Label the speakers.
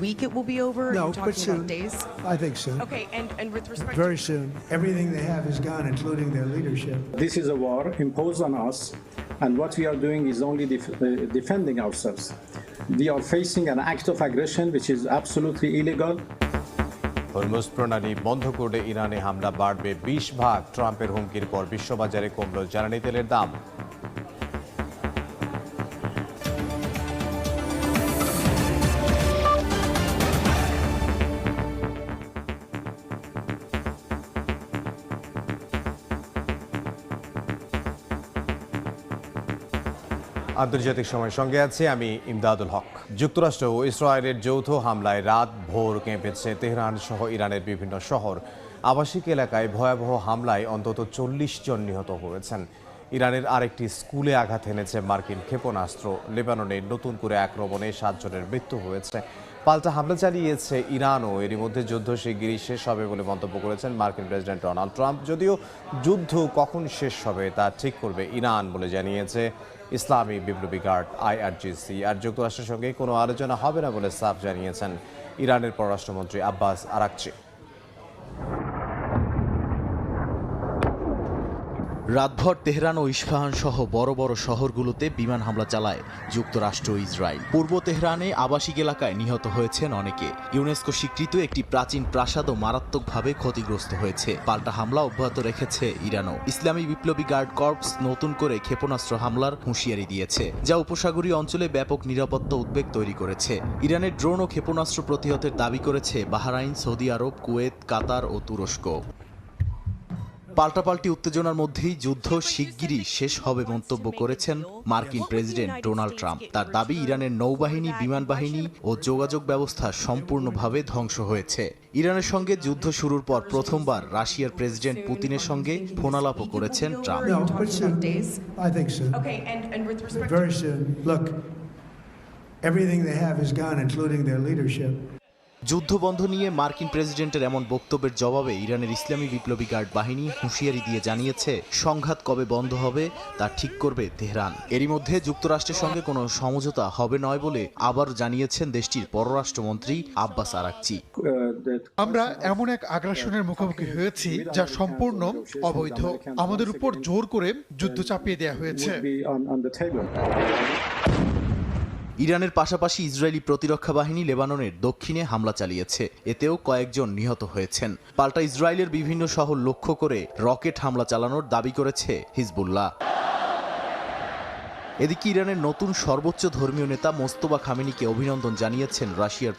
Speaker 1: week it will be over? Are
Speaker 2: No,
Speaker 1: you
Speaker 2: but
Speaker 1: talking
Speaker 2: soon.
Speaker 1: about days?
Speaker 2: I think soon.
Speaker 1: Okay, and with respect
Speaker 2: Very soon. Everything they have is gone, including their leadership.
Speaker 3: This is a war imposed on us, and what we are doing is only defending ourselves. We are facing an act of aggression which is absolutely illegal.
Speaker 4: Hormuz প্রণালী বন্ধ করলে ইরানে হামলা বাড়বে 20 ভাগ। ট্রাম্পের হুমকির পর বিশ্ববাজারে কমল জ্বালানি তেলের দাম। আন্তর্জাতিক সময়ের সঙ্গে আছে আমি ইমদাদুল হক। যুক্তরাষ্ট্র ও ইসরায়েলের যৌথ হামলায় রাত ভোর কেঁপেছে তেহরান সহ ইরানের বিভিন্ন শহর। আবাসিক এলাকায় ভয়াবহ হামলায় অন্তত 40 জন নিহত হয়েছেন। ইরানের আরেকটি স্কুলে আঘাত এনেছে মার্কিন ক্ষেপণাস্ত্র। লেবাননে নতুন করে আক্রমণে 7 জনের মৃত্যু হয়েছে। পাল্টা হামলা চালিয়েছে ইরানও। এরই মধ্যে যুদ্ধ শিগগিরই শেষ হবে বলে মন্তব্য করেছেন মার্কিন প্রেসিডেন্ট ডোনাল্ড ট্রাম্প। যদিও যুদ্ধ কখন শেষ হবে তা ঠিক করবে ইরান বলে জানিয়েছে ইসলামী বিপ্লবী গার্ড IRGC। আর যুক্তরাষ্ট্রের সঙ্গে কোনো আলোচনা হবে না বলে সাফ জানিয়েছেন ইরানের পররাষ্ট্রমন্ত্রী আব্বাস আরাকচি।
Speaker 5: রাতভর তেহরান ও ইস্পাহান সহ বড় বড় শহরগুলোতে বিমান হামলা চালায় যুক্তরাষ্ট্র ও ইসরায়েল। পূর্ব তেহরানে আবাসিক এলাকায় নিহত হয়েছেন অনেকে। ইউনেস্কো স্বীকৃত একটি প্রাচীন প্রাসাদও মারাত্মকভাবে ক্ষতিগ্রস্ত হয়েছে। পাল্টা হামলা অব্যাহত রেখেছে ইরানও। ইসলামী বিপ্লবী গার্ড কর্পস নতুন করে ক্ষেপণাস্ত্র হামলার হুঁশিয়ারি দিয়েছে, যা উপসাগরীয় অঞ্চলে ব্যাপক নিরাপত্তা উদ্বেগ তৈরি করেছে। ইরানের ড্রোন ও ক্ষেপণাস্ত্র প্রতিহতের দাবি করেছে বাহরাইন, সৌদি আরব, কুয়েত, কাতার ও তুরস্ক। পাল্টাপাল্টি উত্তেজনার মধ্যেই যুদ্ধ শিগগিরই শেষ হবে মন্তব্য করেছেন মার্কিন প্রেসিডেন্ট ডোনাল্ড ট্রাম্প। তার দাবি, ইরানের নৌবাহিনী, বিমান বাহিনী ও যোগাযোগ ব্যবস্থা সম্পূর্ণভাবে ধ্বংস হয়েছে। ইরানের সঙ্গে যুদ্ধ শুরুর পর প্রথমবার রাশিয়ার প্রেসিডেন্ট পুতিনের সঙ্গে ফোনালাপও করেছেন Trump.
Speaker 2: No, but soon. I think soon.
Speaker 1: Okay, and with respect
Speaker 2: Very soon. Look, everything they have is gone, including their leadership.
Speaker 5: যুদ্ধবন্ধ নিয়ে মার্কিন প্রেসিডেন্টের এমন বক্তব্যের জবাবে ইরানের ইসলামী বিপ্লবী গার্ড বাহিনী হুঁশিয়ারি দিয়ে জানিয়েছে, সংঘাত কবে বন্ধ হবে তা ঠিক করবে তেহরান। এরই মধ্যে যুক্তরাষ্ট্রের সঙ্গে কোনো সমঝোতা হবে নয় বলে আবার জানিয়েছেন দেশটির পররাষ্ট্রমন্ত্রী আব্বাস আরাকচি।
Speaker 6: আমরা এমন এক আগ্রাসনের মুখোমুখি হয়েছি যা সম্পূর্ণ অবৈধ। আমাদের উপর জোর করে যুদ্ধ চাপিয়ে দেওয়া হয়েছে।
Speaker 5: ইরানের পাশাপাশি ইসরায়েলি প্রতিরক্ষা বাহিনী লেবাননের দক্ষিণে হামলা চালিয়েছে। এতেও কয়েকজন নিহত হয়েছেন। পাল্টা ইসরায়েলের বিভিন্ন শহর লক্ষ্য করে রকেট হামলা চালানোর দাবি করেছে হিজবুল্লাহ। এদিকে ইরানের নতুন সর্বোচ্চ ধর্মীয় নেতা মোস্তফা খামেনিকে অভিনন্দন জানিয়েছেন রাশিয়ার